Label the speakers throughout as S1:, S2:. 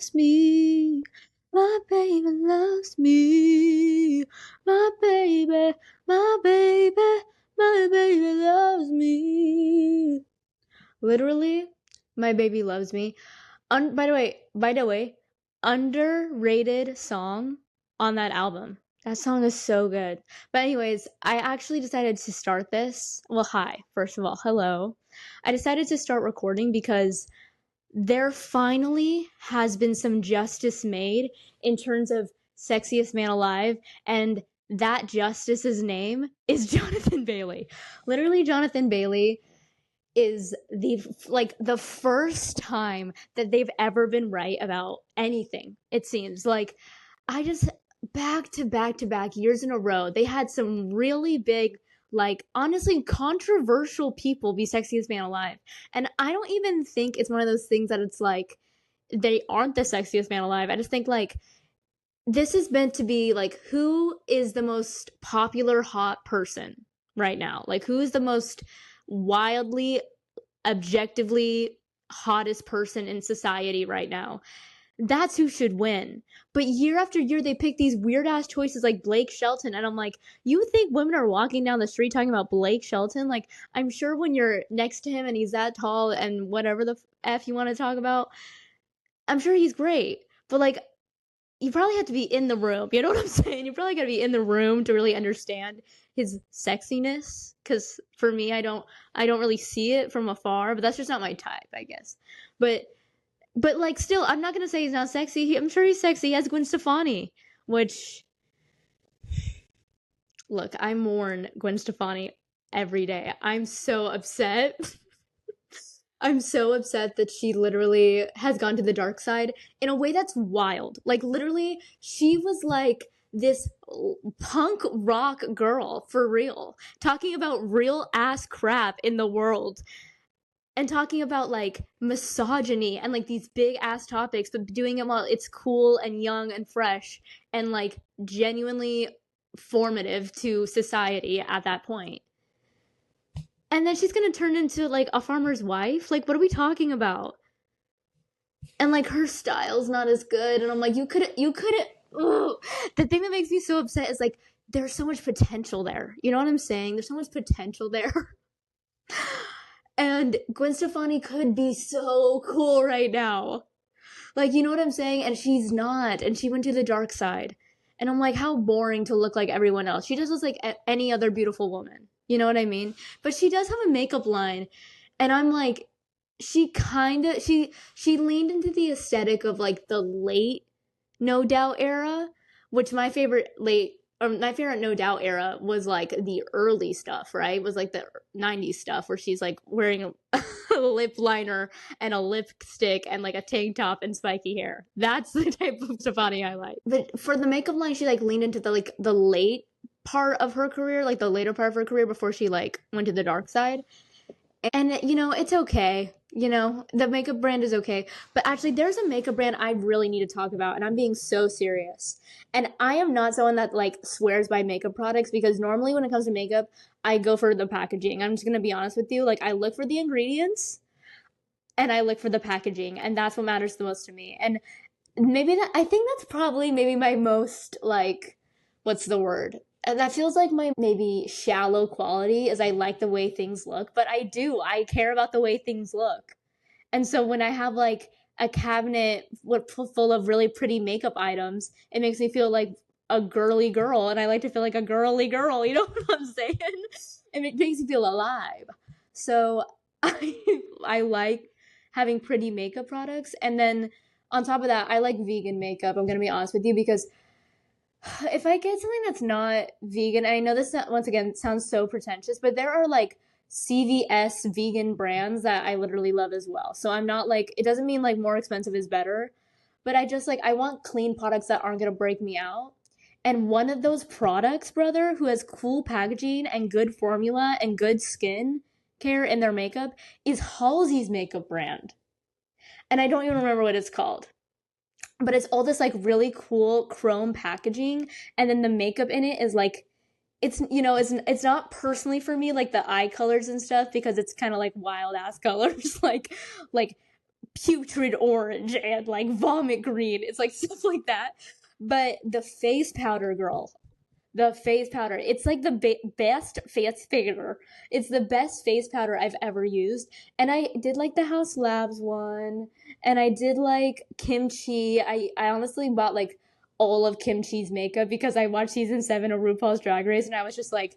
S1: loves me. My baby loves me. My baby, my baby, my baby loves me. Literally, my baby loves me. By the way, underrated song on that album. That song is so good. But anyways, I actually decided to start this. Well, hi, first of all, hello. I decided to start recording because there finally has been some justice made in terms of sexiest man alive, and that justice's name is Jonathan Bailey. Literally, Jonathan Bailey is the first time that they've ever been right about anything. It seems like I just back to back to back years in a row, they had some really big, like, honestly controversial people be sexiest man alive. And I don't even think it's one of those things that it's like they aren't the sexiest man alive. I just think like this is meant to be like, who is the most popular hot person right now? Like, who is the most wildly objectively hottest person in society right now? That's who should win. But year after year, they pick these weird ass choices like Blake Shelton. And I'm like, you think women are walking down the street talking about Blake Shelton? Like, I'm sure when you're next to him and he's that tall and whatever the F you want to talk about, I'm sure he's great. But like, you probably have to be in the room. You know what I'm saying? You probably got to be in the room to really understand his sexiness. Because for me, I don't really see it from afar. But that's just not my type, I guess. But like, still, I'm not gonna say he's not sexy. I'm sure he's sexy. He has Gwen Stefani, which, look, I mourn Gwen Stefani every day. I'm so upset. I'm so upset that she literally has gone to the dark side in a way that's wild. Like, literally, she was like this punk rock girl for real, talking about real ass crap in the world and talking about like misogyny and like these big ass topics, but doing it while it's cool and young and fresh and like genuinely formative to society at that point. And then she's gonna turn into like a farmer's wife. Like, what are we talking about? And like her style's not as good. And I'm like, you couldn't. Ugh. The thing that makes me so upset is like there's so much potential there. You know what I'm saying? There's so much potential there. And Gwen Stefani could be so cool right now. Like, you know what I'm saying? And she's not. And she went to the dark side. And I'm like, how boring to look like everyone else. She just looks like any other beautiful woman. You know what I mean? But she does have a makeup line. And I'm like, she leaned into the aesthetic of like the late No Doubt era, which my favorite No Doubt era was like the early stuff, right? It was like the 90s stuff where she's like wearing a lip liner and a lipstick and like a tank top and spiky hair. That's the type of Stefani I like. But for the makeup line, she like leaned into the late part of her career, like the later part of her career before she like went to the dark side. And you know, it's okay. You know, the makeup brand is okay. But actually, there's a makeup brand I really need to talk about, and I'm being so serious. And I am not someone that like swears by makeup products because normally when it comes to makeup, I go for the packaging. I'm just gonna be honest with you. Like, I look for the ingredients and I look for the packaging, and that's what matters the most to me. And I think that's probably maybe my most like, what's the word? That feels like my maybe shallow quality is I like the way things look, but I care about the way things look. And so when I have like a cabinet full of really pretty makeup items, it makes me feel like a girly girl, and I like to feel like a girly girl, you know what I'm saying? And it makes me feel alive. So I like having pretty makeup products. And then on top of that, I like vegan makeup. I'm going to be honest with you, because if I get something that's not vegan, I know this once again sounds so pretentious, but there are like CVS vegan brands that I literally love as well. So I'm not like, it doesn't mean like more expensive is better, but I just like, I want clean products that aren't going to break me out. And one of those products, brother, who has cool packaging and good formula and good skin care in their makeup is Halsey's makeup brand. And I don't even remember what it's called. But it's all this like really cool chrome packaging, and then the makeup in it is like, it's, you know, it's not personally for me like the eye colors and stuff, because it's kind of like wild ass colors like putrid orange and like vomit green. It's like stuff like that. But the face powder, girl, the face powder. It's like the best face powder. It's the best face powder I've ever used. And I did like the House Labs one. And I did like Kimchi. I honestly bought like all of Kimchi's makeup because I watched season 7 of RuPaul's Drag Race and I was just like,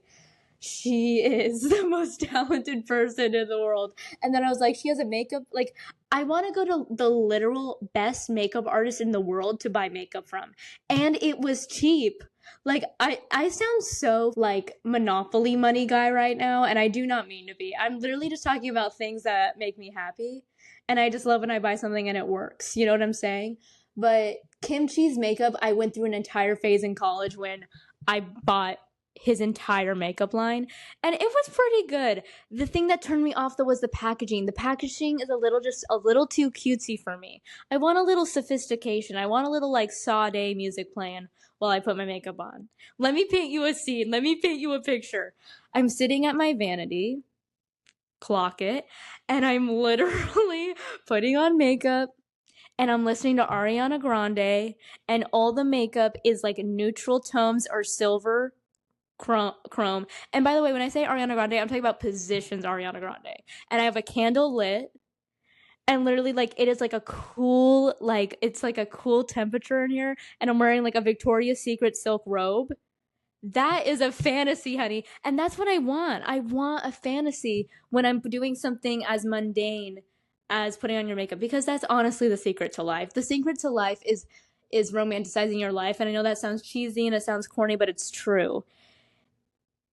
S1: she is the most talented person in the world. And then I was like, she has a makeup, like, I want to go to the literal best makeup artist in the world to buy makeup from. And it was cheap. Like, I sound so like Monopoly money guy right now, and I do not mean to be. I'm literally just talking about things that make me happy. And I just love when I buy something and it works. You know what I'm saying? But Kimchi's makeup, I went through an entire phase in college when I bought his entire makeup line, and it was pretty good. The thing that turned me off though was the packaging. The packaging is just a little too cutesy for me. I want a little sophistication. I want a little like Sade music playing while I put my makeup on. Let me paint you a scene. Let me paint you a picture. I'm sitting at my vanity, clock it, and I'm literally putting on makeup, and I'm listening to Ariana Grande, and all the makeup is like neutral tones or silver chrome. And by the way, when I say Ariana Grande, I'm talking about Positions Ariana Grande. And I have a candle lit, and literally like it is like a cool, like it's like a cool temperature in here, and I'm wearing like a Victoria's Secret silk robe. That is a fantasy, honey. And that's what I want. I want a fantasy when I'm doing something as mundane as putting on your makeup, because that's honestly the secret to life. The secret to life is romanticizing your life. And I know that sounds cheesy and it sounds corny, but it's true.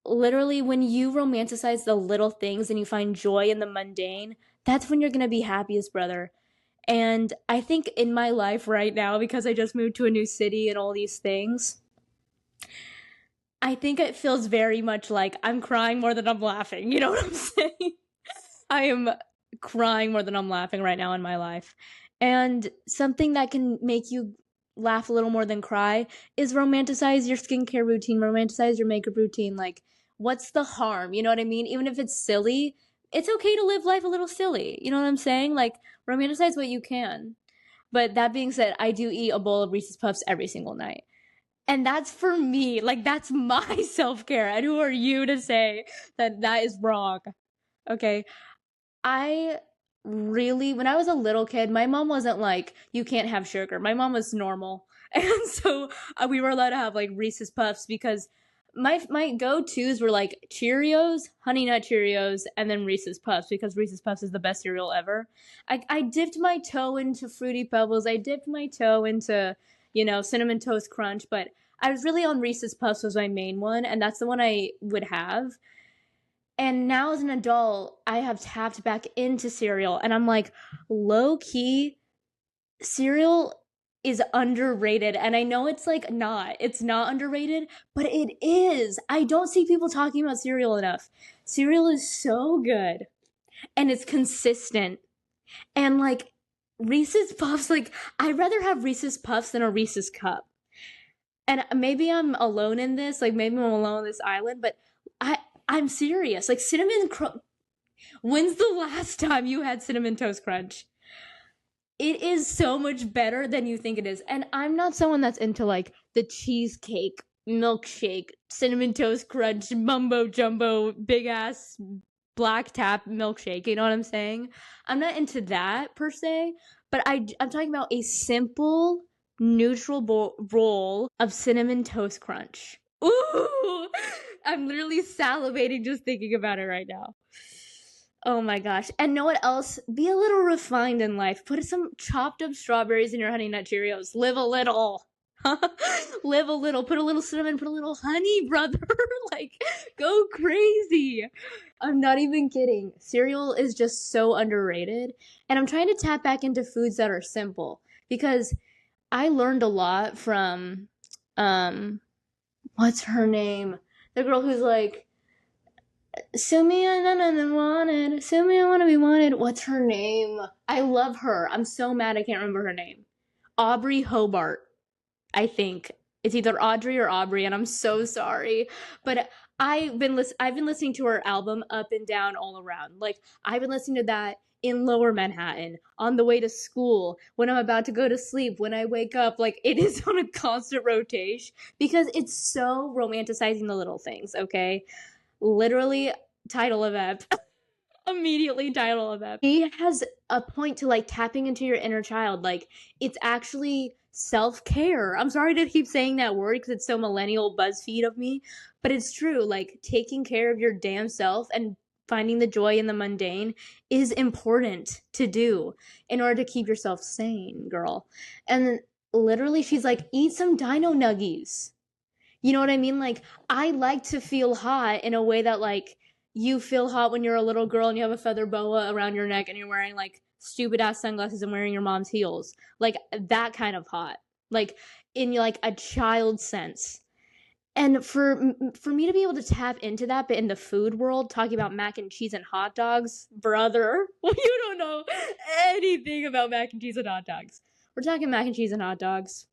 S1: Literally, when you romanticize the little things and you find joy in the mundane, that's when you're going to be happiest, brother. And I think in my life right now, because I just moved to a new city and all these things, I think it feels very much like I'm crying more than I'm laughing. You know what I'm saying? I am crying more than I'm laughing right now in my life. And something that can make you laugh a little more than cry is romanticize your skincare routine, romanticize your makeup routine. Like, what's the harm? You know what I mean? Even if it's silly, it's okay to live life a little silly. You know what I'm saying? Like, romanticize what you can. But that being said, I do eat a bowl of Reese's Puffs every single night. And that's for me. Like, that's my self-care. And who are you to say that that is wrong? Okay. I really, when I was a little kid, my mom wasn't like, you can't have sugar. My mom was normal. And so we were allowed to have like Reese's Puffs because my go-tos were like Cheerios, Honey Nut Cheerios, and then Reese's Puffs because Reese's Puffs is the best cereal ever. I dipped my toe into Fruity Pebbles. I dipped my toe into, Cinnamon Toast Crunch, but I was really on Reese's Puffs was my main one, and that's the one I would have. And now as an adult, I have tapped back into cereal, and I'm like, low key, cereal is underrated. And I know it's like it's not underrated, but it is. I don't see people talking about cereal enough. Cereal is so good, and it's consistent. And like Reese's Puffs, like I'd rather have Reese's Puffs than a Reese's Cup. And maybe I'm alone in this, like maybe I'm alone on this island, but I'm serious. Like when's the last time you had Cinnamon Toast Crunch? It is so much better than you think it is. And I'm not someone that's into like the cheesecake, milkshake, Cinnamon Toast Crunch, mumbo jumbo, big ass black tap milkshake. You know what I'm saying? I'm not into that per se, but I'm talking about a simple, neutral roll of Cinnamon Toast Crunch. Ooh! I'm literally salivating just thinking about it right now. Oh my gosh. And know what else? Be a little refined in life. Put some chopped up strawberries in your Honey Nut Cheerios. Live a little. Live a little. Put a little cinnamon. Put a little honey, brother. Like, go crazy. I'm not even kidding. Cereal is just so underrated. And I'm trying to tap back into foods that are simple. Because I learned a lot from, what's her name? The girl who's like, sue me, I wanted. Sue me, I want to be wanted. What's her name? I love her. I'm so mad I can't remember her name. Aubrey Hobart, I think. It's either Audrey or Aubrey, and I'm so sorry. But I've been listening to her album Up and Down All Around. Like, I've been listening to that in Lower Manhattan, on the way to school, when I'm about to go to sleep, when I wake up. Like, it is on a constant rotation because it's so romanticizing the little things, okay? Literally, title of ep. Immediately title of ep. He has a point to like tapping into your inner child. Like, it's actually self-care. I'm sorry to keep saying that word because it's so millennial BuzzFeed of me, but it's true. Like, taking care of your damn self and finding the joy in the mundane is important to do in order to keep yourself sane, girl. And literally, she's like, eat some dino nuggies. You know what I mean? Like, I like to feel hot in a way that, like, you feel hot when you're a little girl and you have a feather boa around your neck and you're wearing, like, stupid ass sunglasses and wearing your mom's heels. Like, that kind of hot. Like, in, like, a child sense. And for me to be able to tap into that, but in the food world, talking about mac and cheese and hot dogs, brother, well, you don't know anything about mac and cheese and hot dogs. We're talking mac and cheese and hot dogs.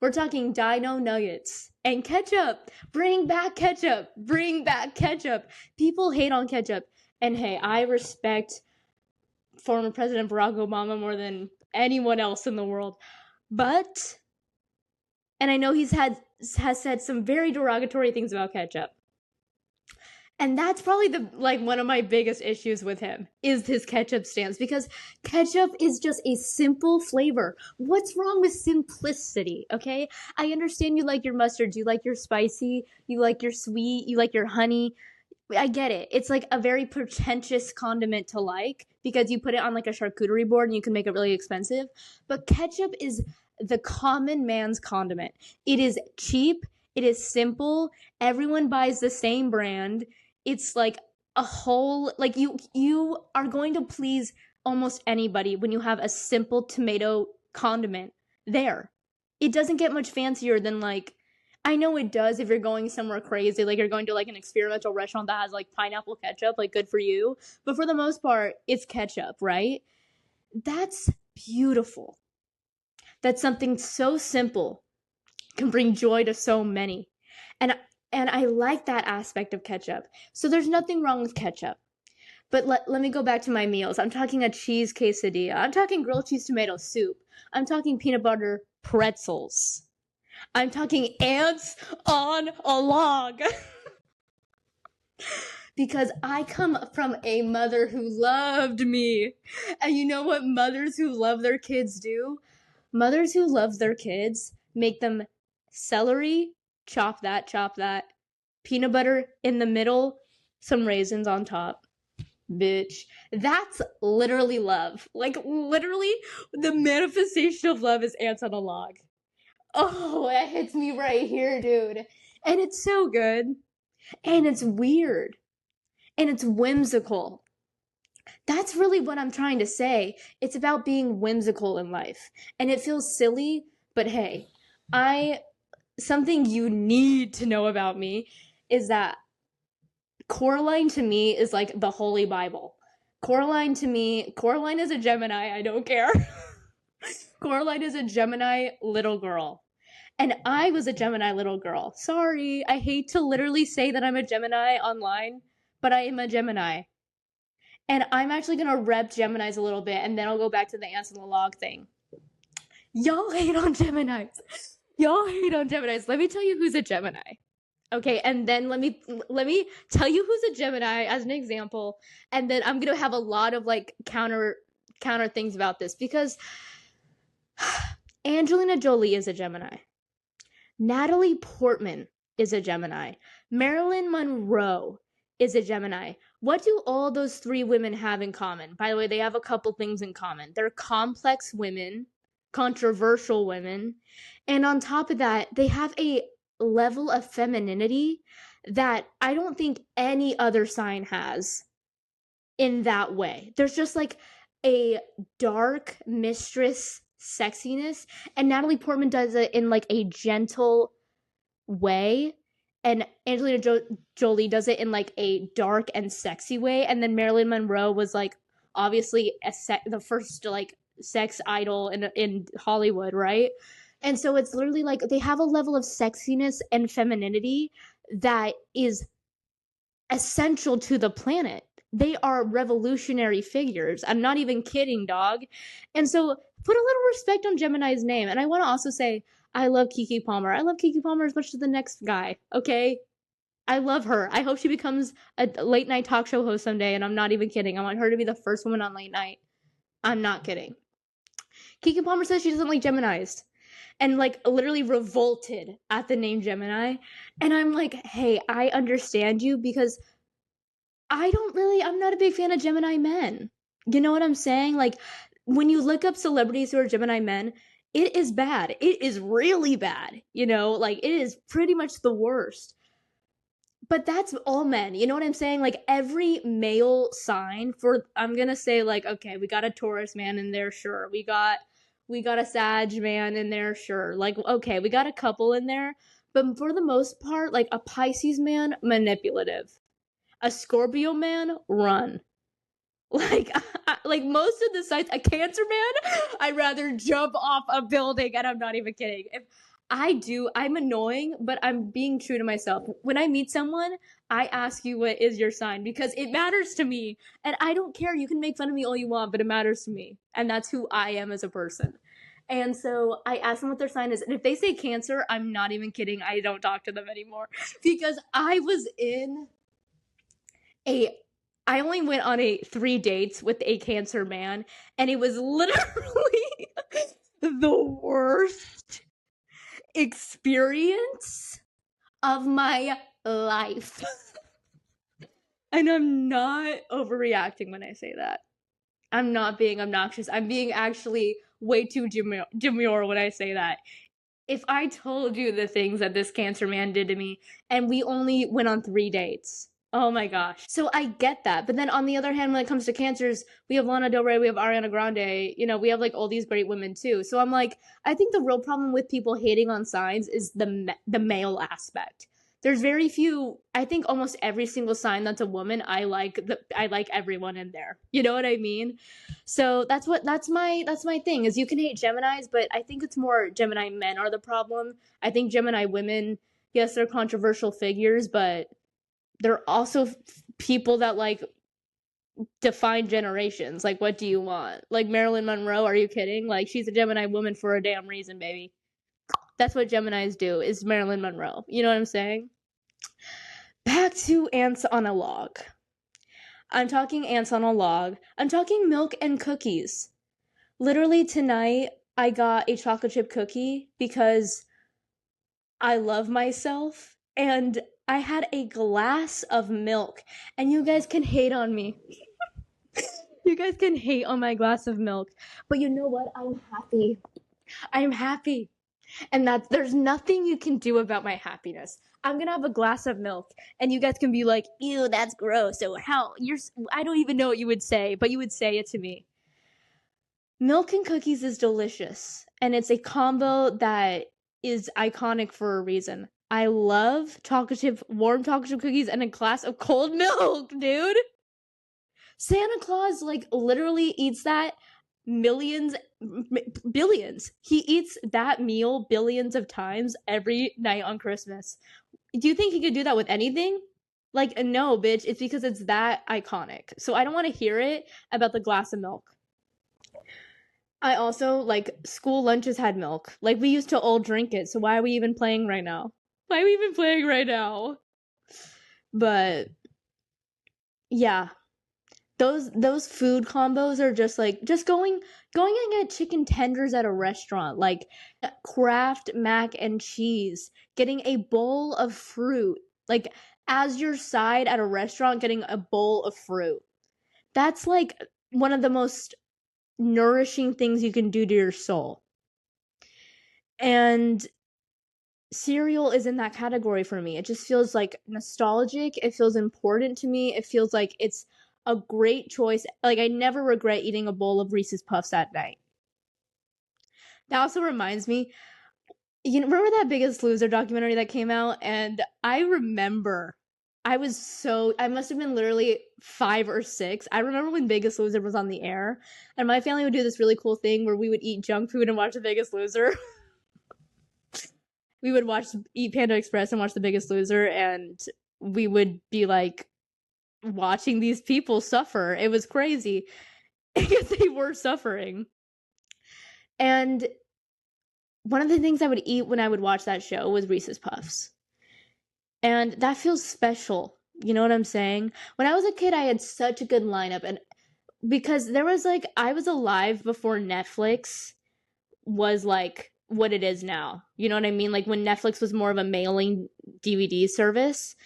S1: We're talking dino nuggets and ketchup. Bring back ketchup. Bring back ketchup. People hate on ketchup. And hey, I respect former President Barack Obama more than anyone else in the world. But, and I know has said some very derogatory things about ketchup. And that's probably one of my biggest issues with him is his ketchup stance, because ketchup is just a simple flavor. What's wrong with simplicity? Okay, I understand you like your mustard, you like your spicy, you like your sweet, you like your honey. I get it. It's like a very pretentious condiment to like because you put it on like a charcuterie board and you can make it really expensive. But ketchup is the common man's condiment. It is cheap. It is simple. Everyone buys the same brand. It's like a whole, like you are going to please almost anybody when you have a simple tomato condiment there. It doesn't get much fancier than, like, I know it does if you're going somewhere crazy, like you're going to like an experimental restaurant that has like pineapple ketchup, like good for you. But for the most part, it's ketchup, right? That's beautiful. That's something so simple can bring joy to so many. And I like that aspect of ketchup. So there's nothing wrong with ketchup. But let me go back to my meals. I'm talking a cheese quesadilla. I'm talking grilled cheese tomato soup. I'm talking peanut butter pretzels. I'm talking ants on a log. Because I come from a mother who loved me. And you know what mothers who love their kids do? Mothers who love their kids make them celery, chop that, peanut butter in the middle, some raisins on top. Bitch, that's literally love. Like, literally, the manifestation of love is ants on a log. Oh, that hits me right here, dude. And it's so good. And it's weird. And it's whimsical. That's really what I'm trying to say. It's about being whimsical in life. And it feels silly, but hey, something you need to know about me is that Coraline to me is like the Holy Bible. Coraline is a Gemini, I don't care. Coraline is a Gemini little girl. And I was a Gemini little girl. Sorry, I hate to literally say that I'm a Gemini online, but I am a Gemini. And I'm actually going to rep Geminis a little bit, and then I'll go back to the ants on the log thing. Y'all hate on Geminis. Let me tell you who's a Gemini. Okay, and then let me tell you who's a Gemini as an example, and then I'm going to have a lot of like counter things about this, because Angelina Jolie is a Gemini. Natalie Portman is a Gemini. Marilyn Monroe is a Gemini. What do all those three women have in common? By the way, they have a couple things in common. They're complex women, controversial women, and on top of that, they have a level of femininity that I don't think any other sign has in that way. There's just like a dark mistress sexiness, and Natalie Portman does it in like a gentle way, and Angelina Jolie does it in like a dark and sexy way. And then Marilyn Monroe was like obviously the first like sex idol in Hollywood, right? And so it's literally like they have a level of sexiness and femininity that is essential to the planet. They are revolutionary figures. I'm not even kidding, dog. And so put a little respect on Gemini's name. And I want to also say, I love Kiki Palmer. I love Kiki Palmer as much as the next guy, okay? I love her. I hope she becomes a late night talk show host someday, and I'm not even kidding. I want her to be the first woman on late night. I'm not kidding. Kiki Palmer says she doesn't like Geminis and like literally revolted at the name Gemini. And I'm like, hey, I understand you because I'm not a big fan of Gemini men. You know what I'm saying? Like, when you look up celebrities who are Gemini men, it is bad. It is really bad. You know, like, it is pretty much the worst. But that's all men. You know what I'm saying? Like, every male sign for, I'm gonna say, like, okay, we got a Taurus man in there, sure. We got a Sag man in there, sure. Like, okay, we got a couple in there. But for the most part, like, a Pisces man, manipulative. A Scorpio man, run. Like, like most of the sites, a Cancer man, I'd rather jump off a building, and I'm not even kidding. If I'm annoying, but I'm being true to myself. When I meet someone, I ask you what is your sign because it matters to me, and I don't care. You can make fun of me all you want, but it matters to me, and that's who I am as a person. And so I ask them what their sign is, and if they say Cancer, I'm not even kidding. I don't talk to them anymore because I only went on 3 dates with a Cancer man, and it was literally the worst experience of my life. And I'm not overreacting when I say that. I'm not being obnoxious. I'm being actually way too demure when I say that. If I told you the things that this Cancer man did to me, and we only went on 3 dates. Oh my gosh. So I get that. But then on the other hand, when it comes to Cancers, we have Lana Del Rey, we have Ariana Grande, you know, we have like all these great women too. So I'm like, I think the real problem with people hating on signs is the male aspect. There's very few, I think almost every single sign that's a woman, I like everyone in there. You know what I mean? So that's my thing is you can hate Geminis, but I think it's more Gemini men are the problem. I think Gemini women, yes, they're controversial figures, but they're also people that like define generations. Like, what do you want? Like Marilyn Monroe, are you kidding? Like, she's a Gemini woman for a damn reason, baby. That's what Geminis do, is Marilyn Monroe. You know what I'm saying? Back to ants on a log. I'm talking ants on a log. I'm talking milk and cookies. Literally tonight, I got a chocolate chip cookie because I love myself, and I had a glass of milk, and you guys can hate on me. You guys can hate on my glass of milk, but you know what? I'm happy. I'm happy. And there's nothing you can do about my happiness. I'm gonna have a glass of milk, and you guys can be like, ew, that's gross. So I don't even know what you would say, but you would say it to me. Milk and cookies is delicious, and it's a combo that is iconic for a reason. I love warm chocolate chip cookies and a glass of cold milk, dude. Santa Claus, like, literally eats that billions. He eats that meal billions of times every night on Christmas. Do you think he could do that with anything? Like, no, bitch. It's because it's that iconic. So I don't want to hear it about the glass of milk. I also, like, school lunches had milk. Like, we used to all drink it, so why are we even playing right now? Why are we even playing right now? But, yeah. Those food combos are just, like, just going and get chicken tenders at a restaurant. Like, Kraft mac and cheese. Getting a bowl of fruit. Like, as your side at a restaurant, getting a bowl of fruit. That's, like, one of the most nourishing things you can do to your soul. And cereal is in that category for me. It just feels like nostalgic. It feels important to me. It feels like it's a great choice. Like, I never regret eating a bowl of Reese's Puffs at night. That also reminds me, you know, remember that Biggest Loser documentary that came out? And I remember I must have been literally 5 or 6. I remember when Biggest Loser was on the air, and my family would do this really cool thing where we would eat junk food and watch The Biggest Loser. we would watch Eat Panda Express and watch The Biggest Loser, and we would be like watching these people suffer. It was crazy because they were suffering. And one of the things I would eat when I would watch that show was Reese's Puffs. And that feels special. You know what I'm saying? When I was a kid, I had such a good lineup. And because there was like, I was alive before Netflix was like what it is now. You know what I mean? Like when Netflix was more of a mailing DVD service.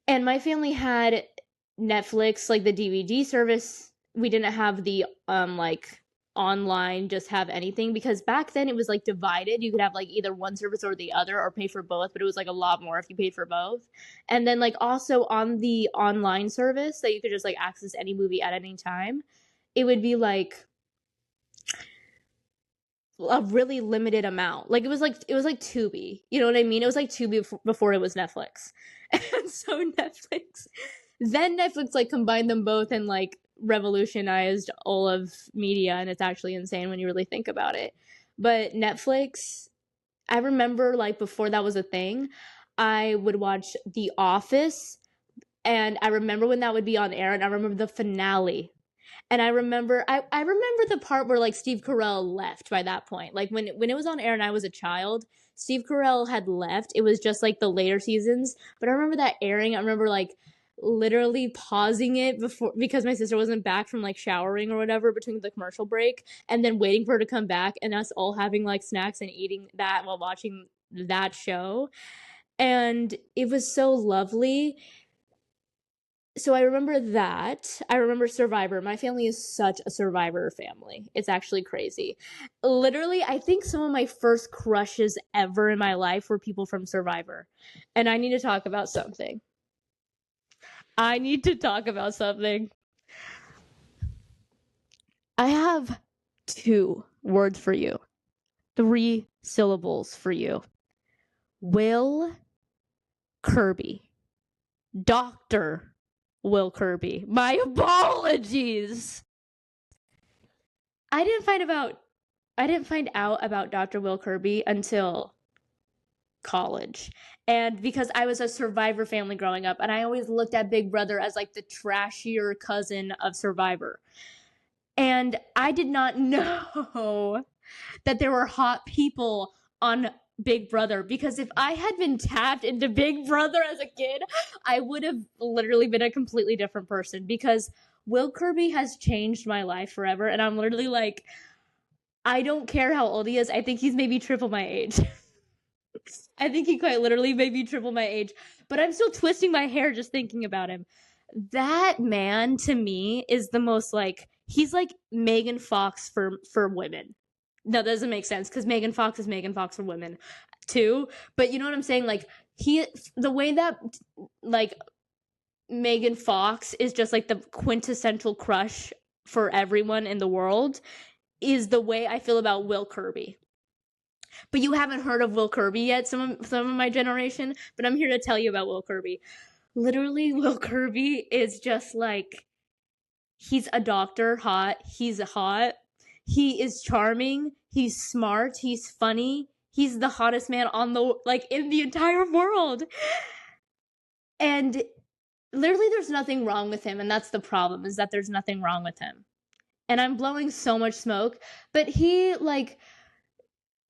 S1: And my family had Netflix, like the DVD service. We didn't have the like online just have anything, because back then it was like divided. You could have like either one service or the other, or pay for both, but it was like a lot more if you paid for both. And then like also on the online service that you could just like access any movie at any time, it would be like a really limited amount. Like it was like Tubi. You know what I mean? It was like Tubi before it was Netflix. And so Netflix like combined them both and like revolutionized all of media, and it's actually insane when you really think about it. But Netflix, I remember like before that was a thing, I would watch The Office, and I remember when that would be on air, and I remember the finale. And I remember the part where like Steve Carell left by that point. Like when it was on air and I was a child, Steve Carell had left. It was just like the later seasons. But I remember that airing. I remember like literally pausing it before, because my sister wasn't back from like showering or whatever between the commercial break, and then waiting for her to come back and us all having like snacks and eating that while watching that show. And it was so lovely. So I remember that. I remember Survivor. My family is such a Survivor family. It's actually crazy. Literally, I think some of my first crushes ever in my life were people from Survivor. And I need to talk about something. I have 2 words for you. 3 syllables for you. Will Kirby. Dr. Will Kirby. My apologies. I didn't find out about Dr. Will Kirby until college. And because I was a Survivor family growing up, and I always looked at Big Brother as like the trashier cousin of Survivor. And I did not know that there were hot people on Big Brother, because if I had been tapped into Big Brother as a kid, I would have literally been a completely different person, because Will Kirby has changed my life forever. And I'm literally like, I don't care how old he is. I think he's maybe triple my age. I think he quite literally maybe triple my age, but I'm still twisting my hair just thinking about him. That man to me is the most like, he's like Megan Fox for women. No, that doesn't make sense, because Megan Fox is Megan Fox for women too. But you know what I'm saying? Like the way that like Megan Fox is just like the quintessential crush for everyone in the world is the way I feel about Will Kirby. But you haven't heard of Will Kirby yet, some of my generation, but I'm here to tell you about Will Kirby. Literally, Will Kirby is just like, he's a doctor, hot. He's hot. He is charming. He's smart. He's funny. He's the hottest man in the entire world. And literally there's nothing wrong with him, and that's the problem, is that there's nothing wrong with him. And I'm blowing so much smoke, but he like,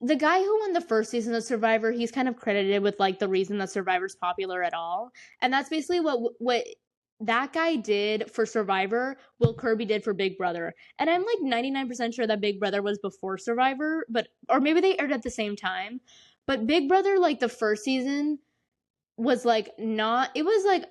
S1: the guy who won the first season of Survivor, he's kind of credited with like the reason that Survivor's popular at all. And that's basically what that guy did for Survivor, Will Kirby did for Big Brother. And I'm like 99% sure that Big Brother was before Survivor, or maybe they aired at the same time. But Big Brother, like the first season was like it was like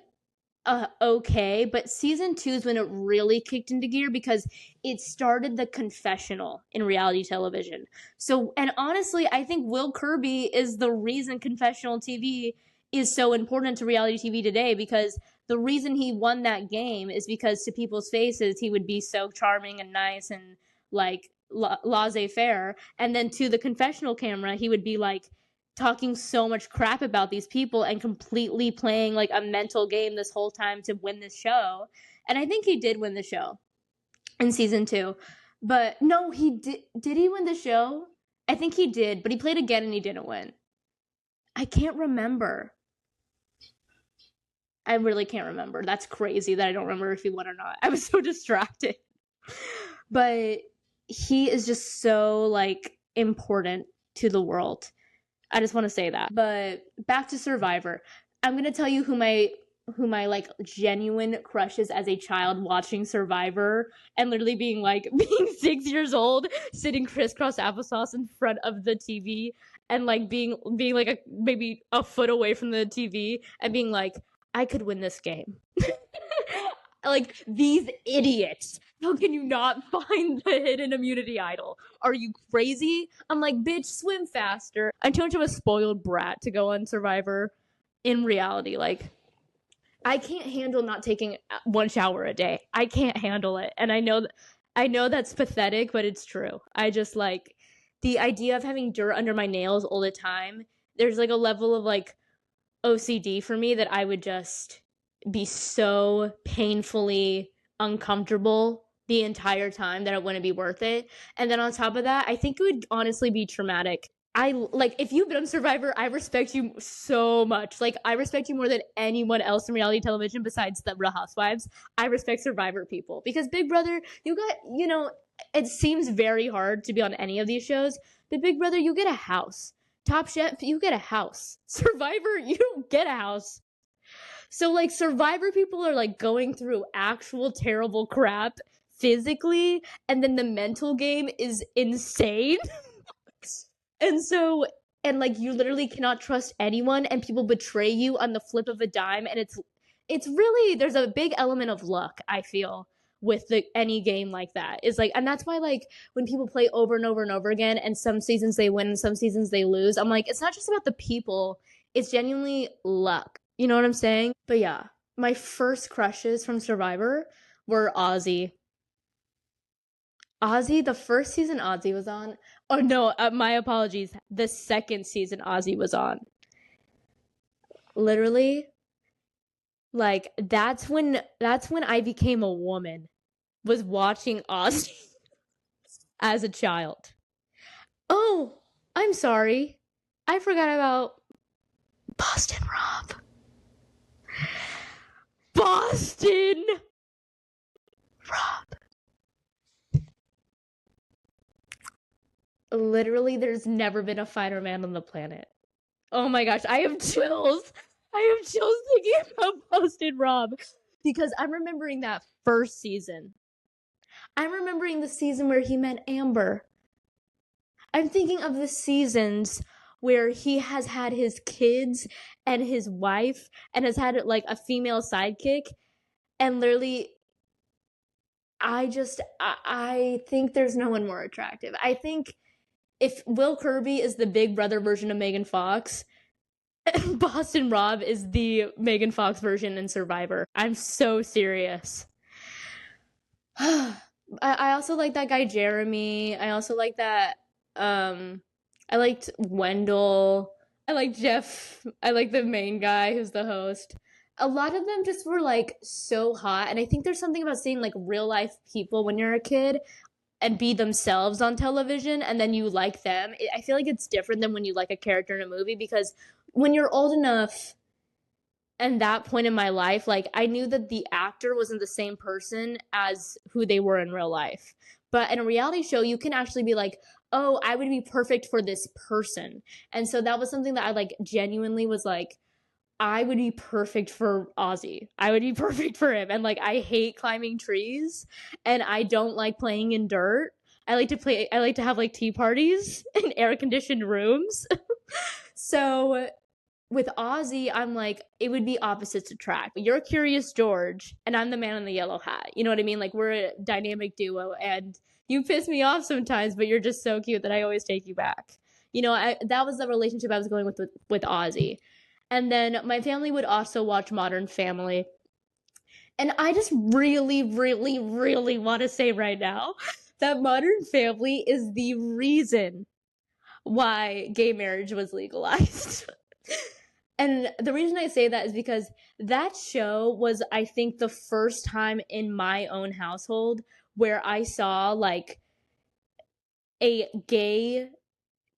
S1: okay, but season 2 is when it really kicked into gear, because it started the confessional in reality television. So, and honestly, I think Will Kirby is the reason confessional TV is so important to reality TV today, because the reason he won that game is because to people's faces, he would be so charming and nice and like laissez-faire. And then to the confessional camera, he would be like talking so much crap about these people and completely playing like a mental game this whole time to win this show. And I think he did win the show in season 2. But no, he did he win the show? I think he did, but he played again and he didn't win. I can't remember. I really can't remember. That's crazy that I don't remember if he won or not. I was so distracted. But he is just so like important to the world. I just want to say that. But back to Survivor. I'm going to tell you who my like genuine crushes as a child watching Survivor and literally being 6 years old, sitting crisscross applesauce in front of the TV and like being like maybe a foot away from the TV and being like, I could win this game. Like, these idiots. How can you not find the hidden immunity idol? Are you crazy? I'm like, bitch, swim faster. I'm too much of a spoiled brat to go on Survivor. In reality, like, I can't handle not taking 1 shower a day. I can't handle it. And I know that's pathetic, but it's true. I just like the idea of having dirt under my nails all the time. There's like a level of like OCD for me that I would just be so painfully uncomfortable the entire time that it wouldn't be worth it. And then on top of that, I think it would honestly be traumatic. I like, if you've been on Survivor, I respect you so much. Like, I respect you more than anyone else in reality television besides the Real Housewives. I respect Survivor people because Big Brother, it seems very hard to be on any of these shows, but Big Brother, you get a house. Top Chef, you get a house. Survivor, you don't get a house. So like Survivor people are like going through actual terrible crap physically, and then the mental game is insane. And like you literally cannot trust anyone, and people betray you on the flip of a dime, and it's really, there's a big element of luck, I feel, with any game like that. Is like, and that's why like when people play over and over and over again, and some seasons they win and some seasons they lose, I'm like, it's not just about the people, it's genuinely luck. You know what I'm saying? But yeah, my first crushes from Survivor were Ozzy. Ozzy, the first season Ozzy was on. Oh no, my apologies. The second season Ozzy was on. Literally, like that's when I became a woman. Was watching Ozzy as a child. Oh, I'm sorry. I forgot about Boston Rob. Boston Rob. Literally, there's never been a finer man on the planet. Oh my gosh, I have chills. I have chills thinking about Boston Rob. Because I'm remembering that first season. I'm remembering the season where he met Amber. I'm thinking of the seasons where he has had his kids and his wife and has had like a female sidekick, and literally I think there's no one more attractive. I think if Will Kirby is the Big Brother version of Megan Fox, Boston Rob is the Megan Fox version in Survivor. I'm so serious. I also like that guy Jeremy. I also like that I liked Wendell. I like Jeff. I like the main guy who's the host. A lot of them just were like so hot, and I think there's something about seeing like real life people when you're a kid and be themselves on television, and then you like them. I feel like it's different than when you like a character in a movie, because when you're old enough and that point in my life, like I knew that the actor wasn't the same person as who they were in real life. But in a reality show, you can actually be like, oh, I would be perfect for this person. And so that was something that I like genuinely was like, I would be perfect for Ozzy. I would be perfect for him. And like, I hate climbing trees and I don't like playing in dirt. I like to have like tea parties in air conditioned rooms. So with Ozzy, I'm like, it would be opposites attract. You're Curious George and I'm the man in the yellow hat. You know what I mean? Like, we're a dynamic duo, and you piss me off sometimes, but you're just so cute that I always take you back. You know, that was the relationship I was going with Ozzy. And then my family would also watch Modern Family. And I just really, really, really want to say right now that Modern Family is the reason why gay marriage was legalized. And the reason I say that is because that show was, I think, the first time in my own household where I saw like a gay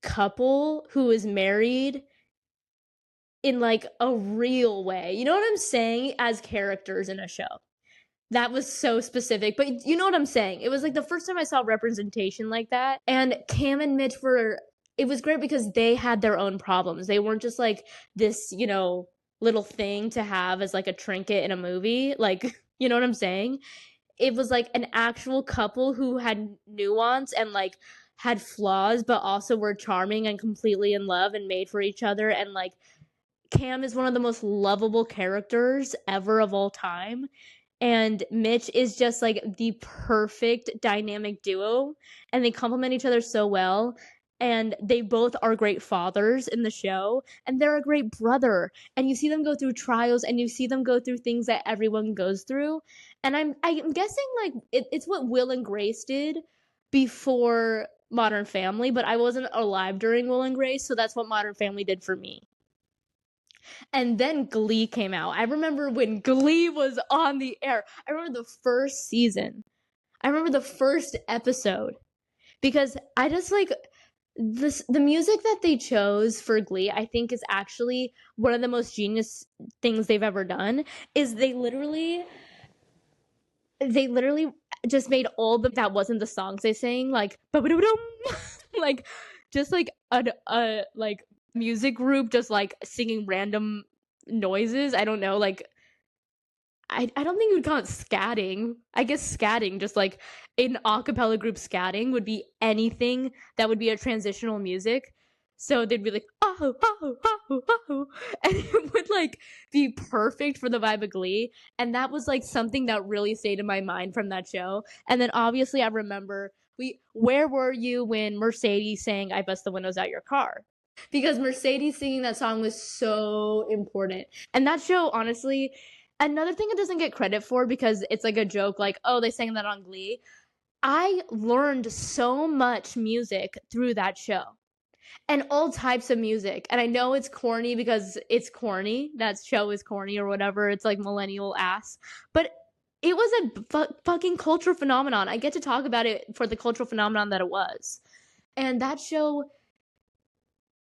S1: couple who was married in like a real way. You know what I'm saying? As characters in a show. That was so specific, but you know what I'm saying? It was like the first time I saw representation like that. And Cam and Mitch were, it was great because they had their own problems. They weren't just like this, you know, little thing to have as like a trinket in a movie. Like, you know what I'm saying? It was like an actual couple who had nuance and like had flaws, but also were charming and completely in love and made for each other. And like, Cam is one of the most lovable characters ever of all time. And Mitch is just like the perfect dynamic duo. And they complement each other so well. And they both are great fathers in the show. And they're a great brother. And you see them go through trials and you see them go through things that everyone goes through. And I'm guessing like it's what Will and Grace did before Modern Family, but I wasn't alive during Will and Grace, so that's what Modern Family did for me. And then Glee came out. I remember when Glee was on the air. I remember the first season. I remember the first episode because I just like the music that they chose for Glee, I think is actually one of the most genius things they've ever done. Is they literally just made all the that wasn't the songs they sang like like just like a like music group just like singing random noises. I don't know, like I don't think you would call it scatting. I guess scatting, just like an a cappella group scatting would be anything that would be a transitional music. So they'd be like, oh, oh, oh, oh, and it would like be perfect for the vibe of Glee. And that was like something that really stayed in my mind from that show. And then obviously I remember where were you when Mercedes sang I Bust the Windows Out Your Car? Because Mercedes singing that song was so important. And that show, honestly, another thing it doesn't get credit for because it's like a joke, like, oh, they sang that on Glee. I learned so much music through that show and all types of music. And I know it's corny because it's corny. That show is corny or whatever. It's like millennial ass. But it was a fucking cultural phenomenon. I get to talk about it for the cultural phenomenon that it was. And that show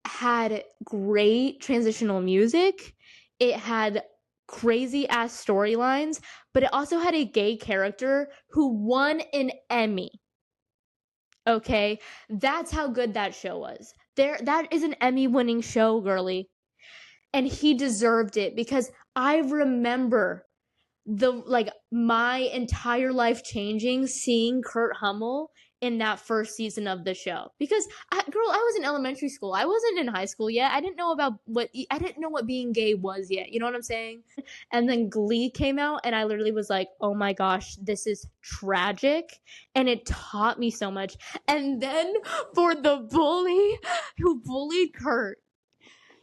S1: had great transitional music. It had crazy ass storylines, but it also had a gay character who won an Emmy. Okay, that's how good that show was. That is an Emmy winning show, girly. And he deserved it because I remember my entire life changing seeing Kurt Hummel in that first season of the show. Because I was in elementary school. I wasn't in high school yet. I didn't know what being gay was yet. You know what I'm saying? And then Glee came out and I literally was like, "Oh my gosh, this is tragic." And it taught me so much. And then for the bully who bullied Kurt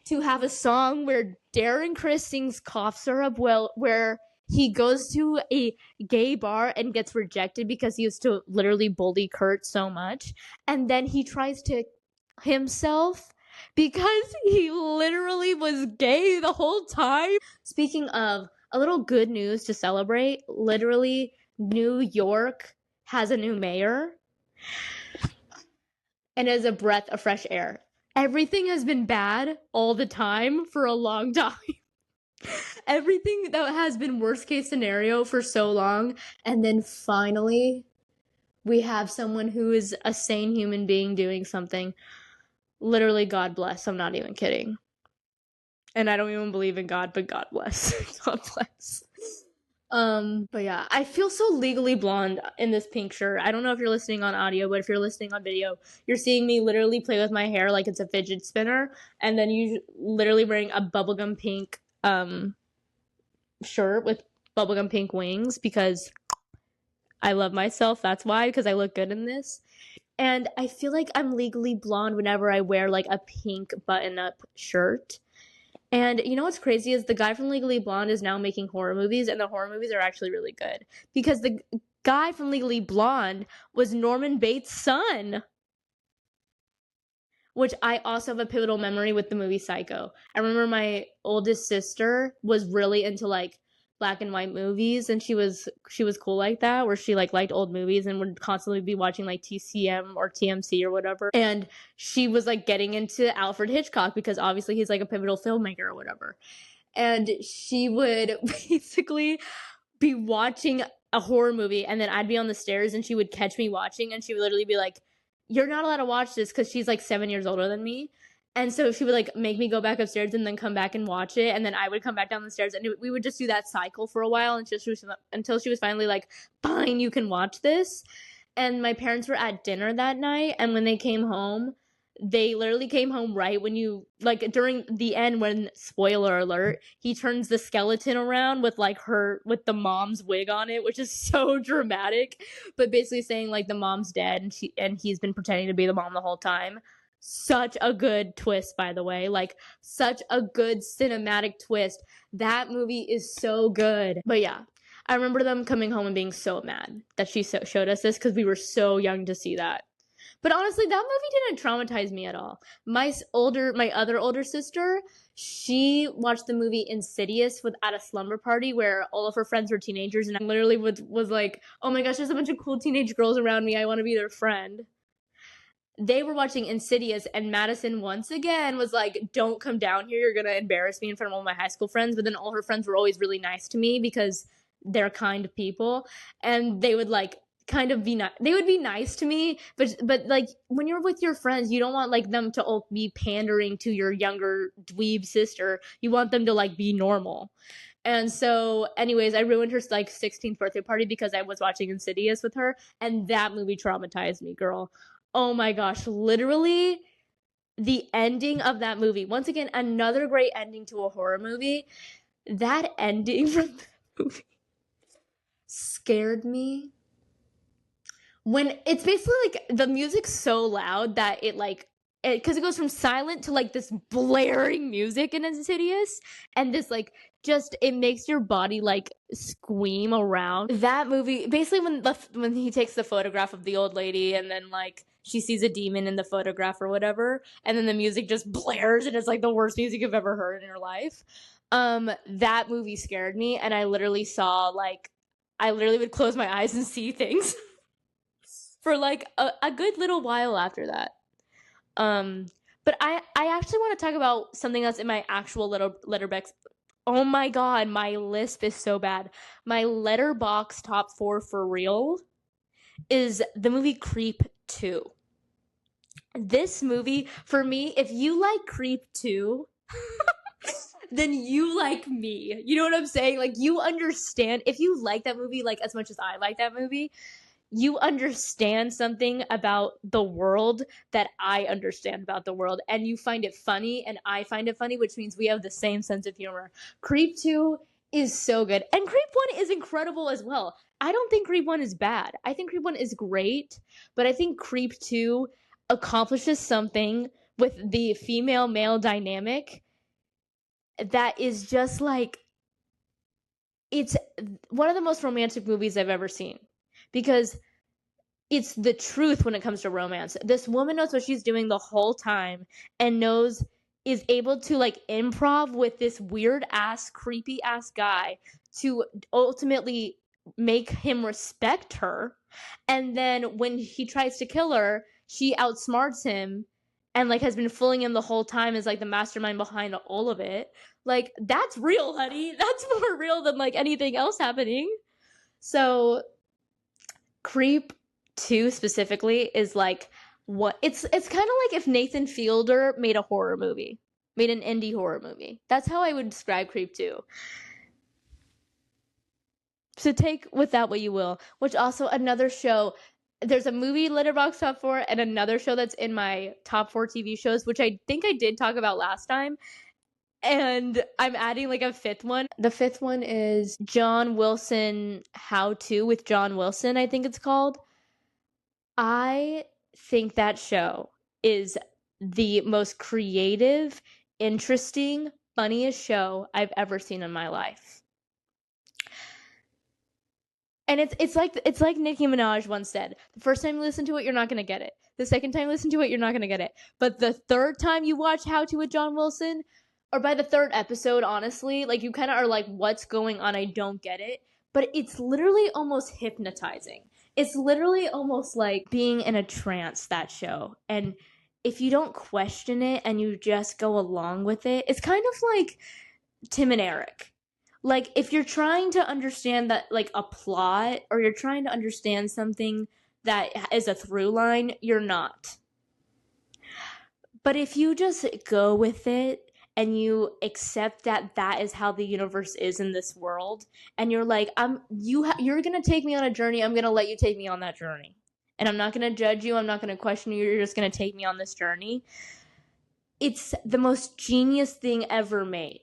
S1: to have a song where Darren Criss sings Cough Syrup, where he goes to a gay bar and gets rejected because he used to literally bully Kurt so much. And then he tries to himself because he literally was gay the whole time. Speaking of a little good news to celebrate, literally New York has a new mayor and is a breath of fresh air. Everything has been bad all the time for a long time. Everything that has been worst case scenario for so long, and then finally we have someone who is a sane human being doing something. Literally, God bless. I'm not even kidding. And I don't even believe in God, but God bless. God bless. But yeah, I feel so legally blonde in this pink shirt. I don't know if you're listening on audio, but if you're listening on video, you're seeing me literally play with my hair like it's a fidget spinner, and then you literally wearing a bubblegum pink shirt with bubblegum pink wings because I love myself. That's why, because I look good in this. And I feel like I'm legally blonde whenever I wear like a pink button-up shirt. And you know what's crazy is the guy from Legally Blonde is now making horror movies, and the horror movies are actually really good. Because the guy from Legally Blonde was Norman Bates' son. Which I also have a pivotal memory with the movie Psycho. I remember my oldest sister was really into like black and white movies, and she was cool like that, where she like liked old movies and would constantly be watching like TCM or TMC or whatever. And she was like getting into Alfred Hitchcock because obviously he's like a pivotal filmmaker or whatever. And she would basically be watching a horror movie, and then I'd be on the stairs and she would catch me watching, and she would literally be like, "You're not allowed to watch this," because she's like 7 years older than me. And so she would like make me go back upstairs and then come back and watch it, and then I would come back down the stairs, and we would just do that cycle for a while until she was finally like, "Fine, you can watch this." And my parents were at dinner that night, and when they came home, they literally came home right when you like during the end, when, spoiler alert, he turns the skeleton around with like her with the mom's wig on it, which is so dramatic, but basically saying like the mom's dead and he's been pretending to be the mom the whole time. Such a good twist, by the way. Like, such a good cinematic twist. That movie is so good. But yeah, I remember them coming home and being so mad that she showed us this, because we were so young to see that. But honestly, that movie didn't traumatize me at all. My other older sister, she watched the movie Insidious at a slumber party where all of her friends were teenagers, and I literally was like, "Oh my gosh, there's a bunch of cool teenage girls around me. I want to be their friend." They were watching Insidious, and Madison once again was like, "Don't come down here. You're going to embarrass me in front of all my high school friends." But then all her friends were always really nice to me because they're kind people. And they would like kind of be nice. They would be nice to me. But like when you're with your friends, you don't want like them to all be pandering to your younger dweeb sister. You want them to like be normal. And so anyways, I ruined her like 16th birthday party because I was watching Insidious with her. And that movie traumatized me, girl. Oh my gosh, literally the ending of that movie. Once again, another great ending to a horror movie. That ending from the movie scared me. When it's basically like the music's so loud that it like, because it goes from silent to like this blaring music in Insidious, and this like just it makes your body like scream around. That movie, basically when he takes the photograph of the old lady, and then like she sees a demon in the photograph or whatever, and then the music just blares, and it's like the worst music you've ever heard in your life. That movie scared me, and I literally would close my eyes and see things for like a good little while after that. But I actually want to talk about something that's in my actual letterbox. Oh my god, my lisp is so bad. My letterbox top 4 for real is the movie Creep 2. This movie, for me, if you like Creep 2, then you like me. You know what I'm saying? Like, you understand. If you like that movie like as much as I like that movie, you understand something about the world that I understand about the world, and you find it funny, and I find it funny, which means we have the same sense of humor. Creep 2 is so good, and Creep 1 is incredible as well. I don't think Creep 1 is bad. I think Creep 1 is great, but I think Creep 2 accomplishes something with the female-male dynamic that is just like, it's one of the most romantic movies I've ever seen. Because it's the truth when it comes to romance. This woman knows what she's doing the whole time, and is able to like improv with this weird ass, creepy ass guy to ultimately make him respect her. And then when he tries to kill her, she outsmarts him and like has been fooling him the whole time, as like the mastermind behind all of it. Like, that's real, honey. That's more real than like anything else happening. So Creep 2 specifically is like what it's kind of like if Nathan Fielder made a horror movie, made an indie horror movie. That's how I would describe Creep 2. So take with that what you will. Which also another show, there's a movie letterbox top 4 and another show that's in my top 4 TV shows, which I think I did talk about last time. And I'm adding like a 5th one. The 5th one is John Wilson How To with John Wilson, I think it's called. I think that show is the most creative, interesting, funniest show I've ever seen in my life. And it's like Nicki Minaj once said, the first time you listen to it, you're not going to get it. The second time you listen to it, you're not going to get it. But the third time you watch How To with John Wilson, or by the third episode, honestly, like you kind of are like, what's going on? I don't get it. But it's literally almost hypnotizing. It's literally almost like being in a trance, that show. And if you don't question it and you just go along with it, it's kind of like Tim and Eric. Like if you're trying to understand that like a plot, or you're trying to understand something that is a through line, you're not. But if you just go with it and you accept that that is how the universe is in this world, and you're like, you're going to take me on a journey, I'm going to let you take me on that journey. And I'm not going to judge you, I'm not going to question you, you're just going to take me on this journey. It's the most genius thing ever made.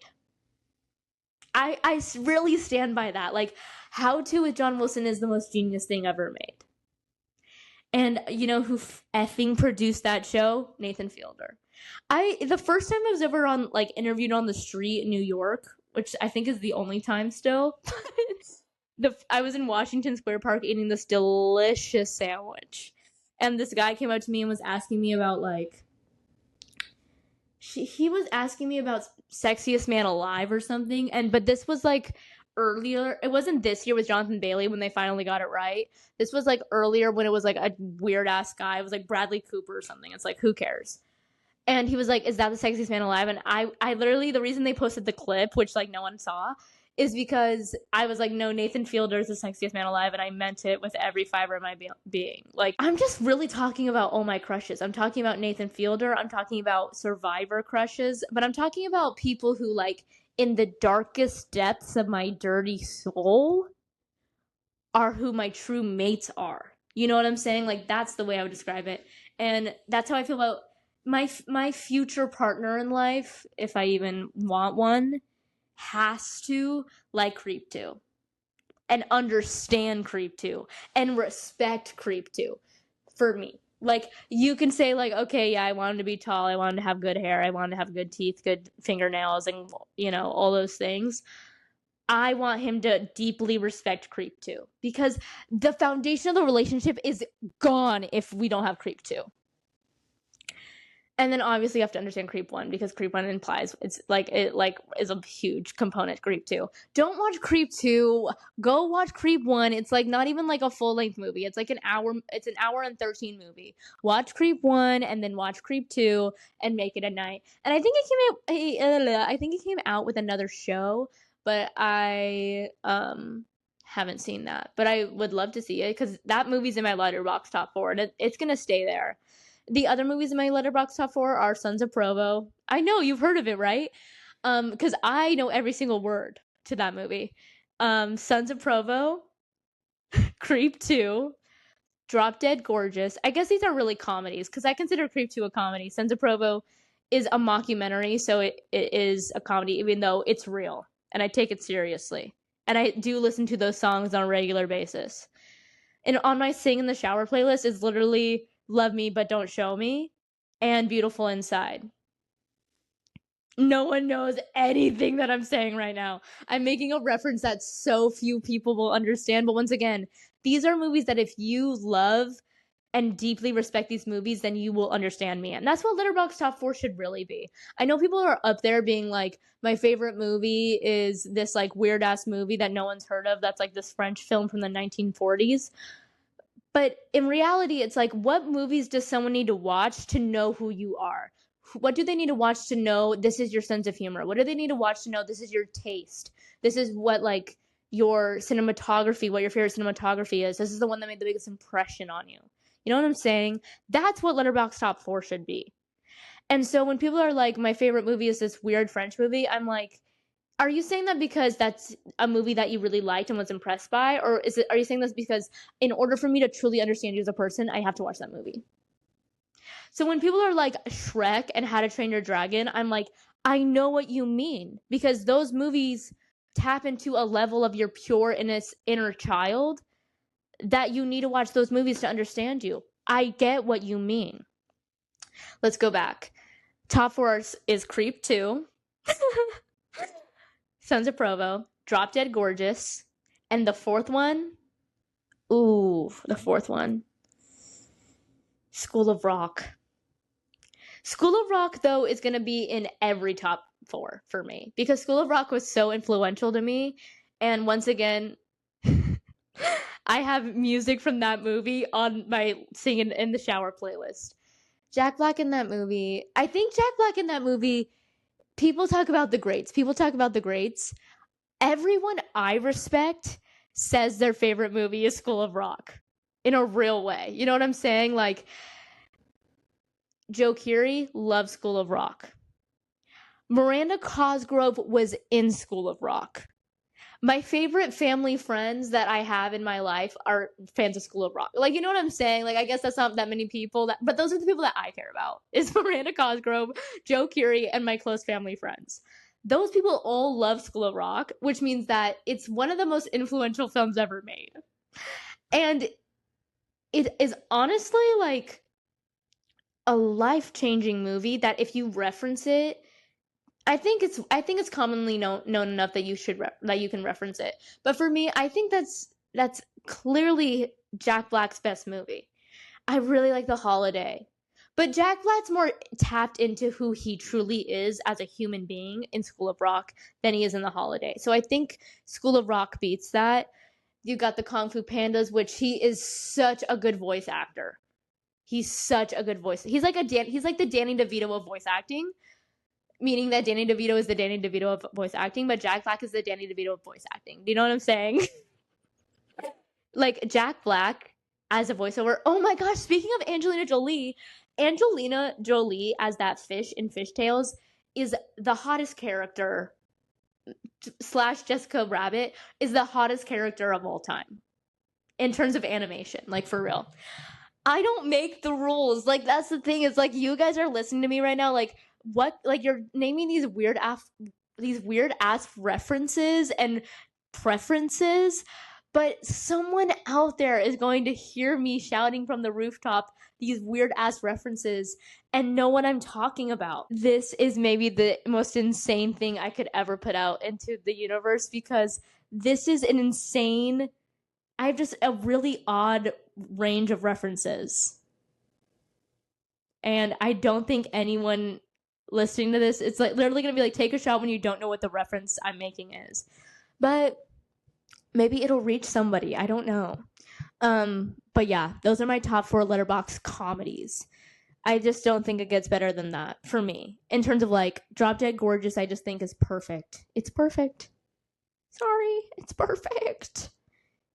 S1: I really stand by that. Like, How To with John Wilson is the most genius thing ever made. And you know who effing produced that show? Nathan Fielder. The first time I was ever on, like, interviewed on the street in New York, which I think is the only time still, I was in Washington Square Park eating this delicious sandwich. And this guy came up to me and was asking me about, like, he was asking me about Sexiest Man Alive or something. But this was, like, earlier. It wasn't this year with Jonathan Bailey when they finally got it right. This was like earlier when it was like a weird ass guy. It was like Bradley Cooper or something. It's like, who cares? And he was like, is that the Sexiest Man Alive? And I literally, the reason they posted the clip, which like no one saw, is because I was like, no, Nathan Fielder is the Sexiest Man Alive, and I meant it with every fiber of my being. Like, I'm just really talking about all my crushes. I'm talking about Nathan Fielder. I'm talking about Survivor crushes. But I'm talking about people who, like, in the darkest depths of my dirty soul, are who my true mates are. You know what I'm saying? Like, that's the way I would describe it. And that's how I feel about my future partner in life, if I even want one, has to like Creep 2 and understand Creep 2 and respect Creep 2 for me. Like, you can say, like, okay, yeah, I want him to be tall, I want him to have good hair, I want him to have good teeth, good fingernails, and, you know, all those things. I want him to deeply respect Creep 2, because the foundation of the relationship is gone if we don't have Creep 2. And then obviously you have to understand Creep 1, because Creep 1 implies it's like, it like is a huge component. Creep 2. Don't watch Creep 2. Go watch Creep 1. It's like not even like a full length movie. It's like an hour. It's an hour and 13 movie. Watch Creep 1 and then watch Creep 2 and make it a night. And I think it came out with another show, but I haven't seen that. But I would love to see it, because that movie's in my Letterboxd top 4, and it's gonna stay there. The other movies in my Letterboxd top 4 are Sons of Provo. I know you've heard of it, right? Because I know every single word to that movie. Sons of Provo, Creep 2, Drop Dead Gorgeous. I guess these are really comedies, because I consider Creep 2 a comedy. Sons of Provo is a mockumentary, so it is a comedy, even though it's real. And I take it seriously. And I do listen to those songs on a regular basis. And on my Sing in the Shower playlist is literally Love Me But Don't Show Me and Beautiful Inside. No one knows anything that I'm saying right now. I'm making a reference that so few people will understand. But once again, these are movies that if you love and deeply respect these movies, then you will understand me. And that's what Letterboxd Top 4 should really be. I know people are up there being like, my favorite movie is this like weird ass movie that no one's heard of, that's like this French film from the 1940s. But in reality, it's like, what movies does someone need to watch to know who you are? What do they need to watch to know this is your sense of humor? What do they need to watch to know this is your taste? This is what, like, your cinematography, what your favorite cinematography is. This is the one that made the biggest impression on you. You know what I'm saying? That's what Letterboxd Top 4 should be. And so when people are like, my favorite movie is this weird French movie, I'm like, are you saying that because that's a movie that you really liked and was impressed by? Or are you saying this because in order for me to truly understand you as a person, I have to watch that movie? So when people are like Shrek and How to Train Your Dragon, I'm like, I know what you mean, because those movies tap into a level of your pure inner child that you need to watch those movies to understand you. I get what you mean. Let's go back. Top 4 is Creep 2. Sons of Provo, Drop Dead Gorgeous, and the fourth one, School of Rock. School of Rock, though, is going to be in every top 4 for me because School of Rock was so influential to me. And once again, I have music from that movie on my singing in the shower playlist. Jack Black in that movie. I think Jack Black in that movie, people talk about the greats. People talk about the greats. Everyone I respect says their favorite movie is School of Rock in a real way. You know what I'm saying? Like, Joe Keery loves School of Rock. Miranda Cosgrove was in School of Rock. My favorite family friends that I have in my life are fans of School of Rock. Like, you know what I'm saying? Like, I guess that's not that many people, but those are the people that I care about. Is Miranda Cosgrove, Joe Keery, and my close family friends. Those people all love School of Rock, which means that it's one of the most influential films ever made. And it is honestly like a life-changing movie that if you reference it, I think it's commonly known enough that you can reference it. But for me, I think that's clearly Jack Black's best movie. I really like The Holiday. But Jack Black's more tapped into who he truly is as a human being in School of Rock than he is in The Holiday. So I think School of Rock beats that. You got the Kung Fu Pandas, which he is such a good voice actor. He's such a good voice. He's like the Danny DeVito of voice acting, meaning that Danny DeVito is the Danny DeVito of voice acting, but Jack Black is the Danny DeVito of voice acting. Do you know what I'm saying? Like Jack Black as a voiceover. Oh my gosh, speaking of Angelina Jolie as that fish in Fish Tales is the hottest character / Jessica Rabbit is the hottest character of all time in terms of animation, like for real. I don't make the rules. Like that's the thing. It's like you guys are listening to me right now. Like what? Like you're naming these weird ass references and preferences, but someone out there is going to hear me shouting from the rooftop these weird ass references and know what I'm talking about. This is maybe the most insane thing I could ever put out into the universe because this is an insane. I have just a really odd range of references. And I don't think anyone listening to this, it's like literally going to be like, take a shot when you don't know what the reference I'm making is. But maybe it'll reach somebody. I don't know. But yeah, those are my top 4 Letterboxd comedies. I just don't think it gets better than that for me. In terms of like Drop Dead Gorgeous, I just think is perfect. It's perfect. Sorry, it's perfect.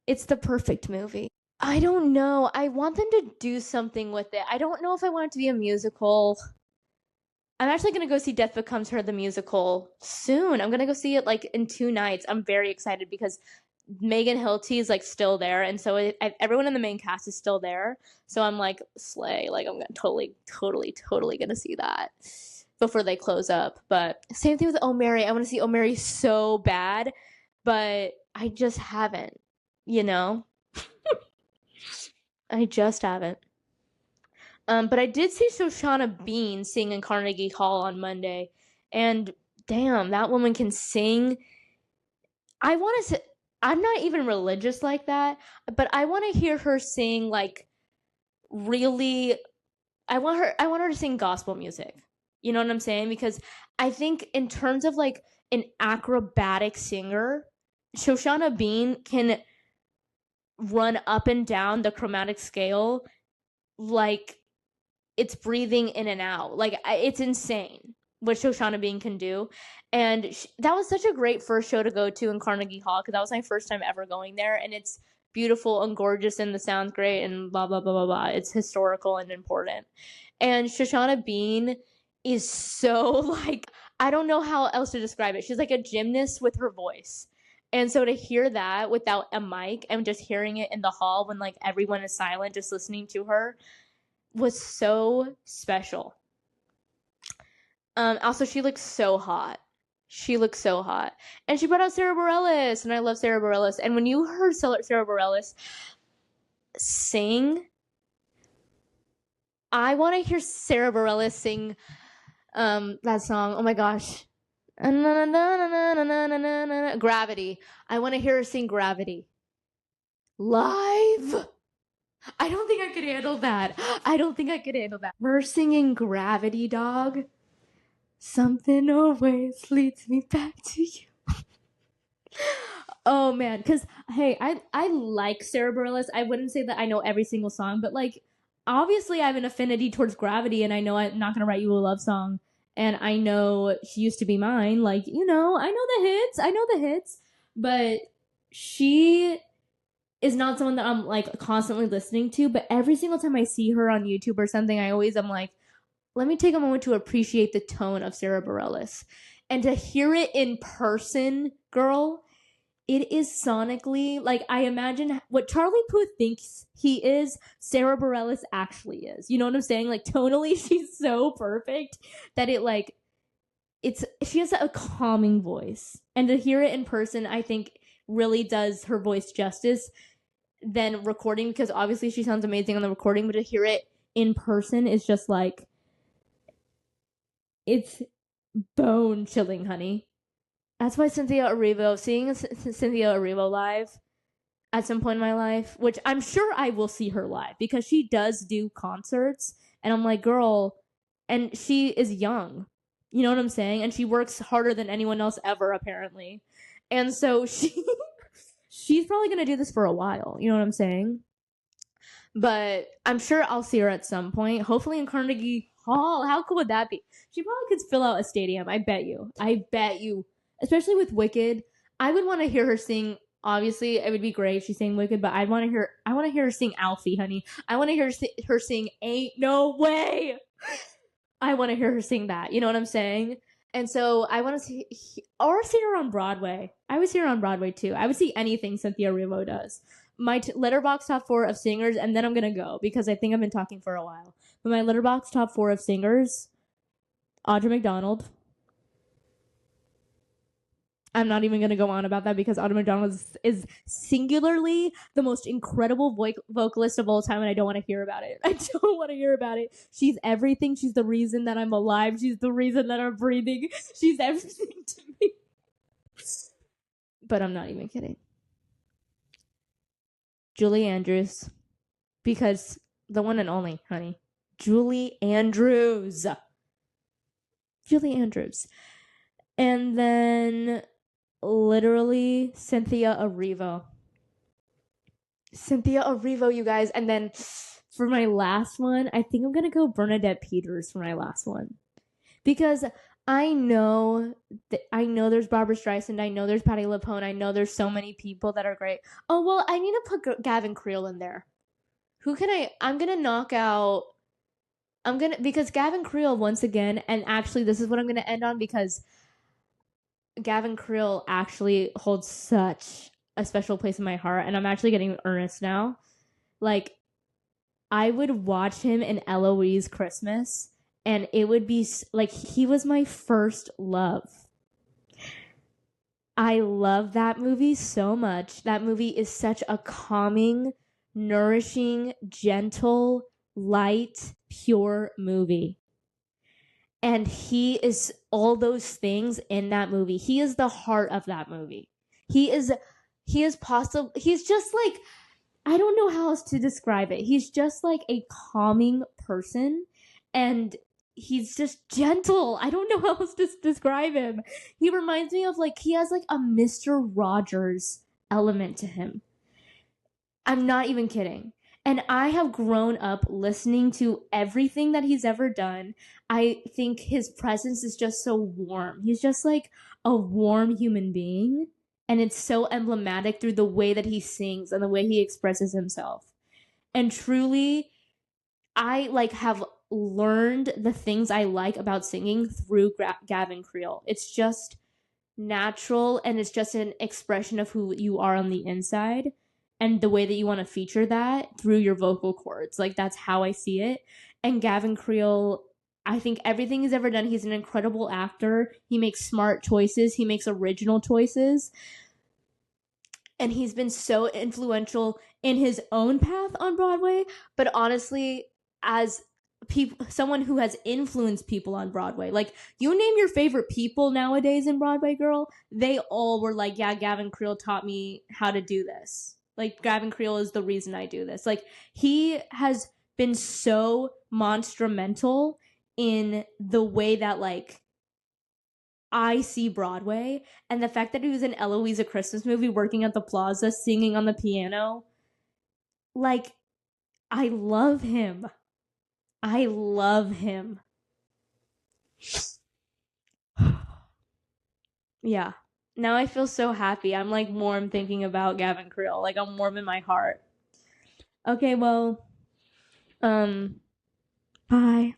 S1: It's the perfect movie. I don't know. I want them to do something with it. I don't know if I want it to be a musical. I'm actually going to go see Death Becomes Her, the musical, soon. I'm going to go see it like in 2 nights. I'm very excited because Megan Hilty is like still there. And so everyone in the main cast is still there. So I'm like, slay. Like I'm totally going to see that before they close up. But same thing with Oh Mary. I want to see Oh Mary so bad, but I just haven't. You know, I just haven't. But I did see Shoshana Bean sing in Carnegie Hall on Monday, and damn, that woman can sing. I want to. I'm not even religious like that, but I want to hear her sing like really. I want her to sing gospel music. You know what I'm saying? Because I think in terms of like an acrobatic singer, Shoshana Bean can run up and down the chromatic scale like it's breathing in and out. Like it's insane what Shoshana Bean can do. And that was such a great first show to go to in Carnegie Hall because that was my first time ever going there. And it's beautiful and gorgeous and the sound's great and blah, blah, blah, blah, blah. It's historical and important. And Shoshana Bean is so like, I don't know how else to describe it. She's like a gymnast with her voice. And so to hear that without a mic and just hearing it in the hall when like everyone is silent, just listening to her was so special. Also, she looks so hot. She looks so hot. And she brought out Sarah Bareilles, and I love Sarah Bareilles. And when you heard Sarah Bareilles sing, I want to hear Sarah Bareilles sing that song. Oh my gosh. Gravity. I want to hear her sing Gravity. Live. I don't think I could handle that. I don't think I could handle that. We're singing Gravity, dog. Something always leads me back to you. Oh man, because hey, I like Sarah Bareilles. I wouldn't say that I know every single song, but like obviously I have an affinity towards Gravity, and I know I'm not gonna write you a love song, and I know She Used to Be Mine. Like I know the hits, but she is not someone that I'm like constantly listening to. But every single time I see her on YouTube or something, I'm like, let me take a moment to appreciate the tone of Sarah Bareilles, and to hear it in person, girl. It is sonically like I imagine what Charlie Puth thinks he is, Sarah Bareilles actually is. You know what I'm saying? Like tonally, she's so perfect that she has a calming voice, and to hear it in person, I think really does her voice justice than recording, because obviously she sounds amazing on the recording, but to hear it in person is just like it's bone chilling, honey. That's why seeing Cynthia Erivo live at some point in my life, which I'm sure I will see her live because she does do concerts, and I'm like, girl, and she is young. You know what I'm saying? And she works harder than anyone else ever, apparently. And so she's probably gonna do this for a while. You know what I'm saying? But I'm sure I'll see her at some point. Hopefully in Carnegie Hall. How cool would that be? She probably could fill out a stadium. I bet you. I bet you. Especially with Wicked. I would want to hear her sing. Obviously, it would be great if she sang Wicked, but I want to hear her sing Alfie, honey. I want to hear her sing Ain't No Way. I want to hear her sing that. You know what I'm saying? And so I want to see her on Broadway. I would see her on Broadway too. I would see anything Cynthia Erivo does. My Letterboxd top 4 of singers, and then I'm gonna go because I think I've been talking for a while. But my Letterboxd top 4 of singers: Audra McDonald. I'm not even gonna go on about that because Audra McDonald is singularly the most incredible vocalist of all time, and I don't want to hear about it. I don't want to hear about it. She's everything. She's the reason that I'm alive. She's the reason that I'm breathing. She's everything to me. But I'm not even kidding. Julie Andrews, because the one and only, honey. Julie Andrews. Julie Andrews. And then literally Cynthia Erivo. Cynthia Erivo, you guys. And then for my last one, I think I'm going to go Bernadette Peters for my last one. Because I know there's Barbara Streisand, I know there's Patti LuPone, I know there's so many people that are great. Oh, well, I need to put Gavin Creel in there. I'm going to knock out, because Gavin Creel, once again, and actually this is what I'm going to end on, because Gavin Creel actually holds such a special place in my heart, and I'm actually getting earnest now. Like, I would watch him in Eloise Christmas, and it would be like he was my first love. I love that movie so much. That movie is such a calming, nourishing, gentle, light, pure movie. And he is all those things in that movie. He is the heart of that movie. He's just like, I don't know how else to describe it. He's just like a calming person, and he's just gentle. I don't know how else to describe him. He reminds me of he has like a Mr. Rogers element to him. I'm not even kidding. And I have grown up listening to everything that he's ever done. I think his presence is just so warm. He's just like a warm human being. And it's so emblematic through the way that he sings and the way he expresses himself. And truly, I have learned the things I like about singing through Gavin Creel. It's just natural, and it's just an expression of who you are on the inside, and the way that you want to feature that through your vocal cords. That's how I see it. And Gavin Creel, I think everything he's ever done, he's an incredible actor. He makes smart choices. He makes original choices. And he's been so influential in his own path on Broadway. But honestly, as someone who has influenced people on Broadway, you name your favorite people nowadays in Broadway, girl, they all were like, yeah, Gavin Creel taught me how to do this. Like, Gavin Creel is the reason I do this. Like, he has been so monstrumental in the way that, like, I see Broadway, and the fact that he was in Eloise, a Christmas movie, working at the Plaza, singing on the piano. Like, I love him. I love him. Yeah. Now I feel so happy. I'm like warm thinking about Gavin Creel. Like, I'm warm in my heart. Okay, well, bye.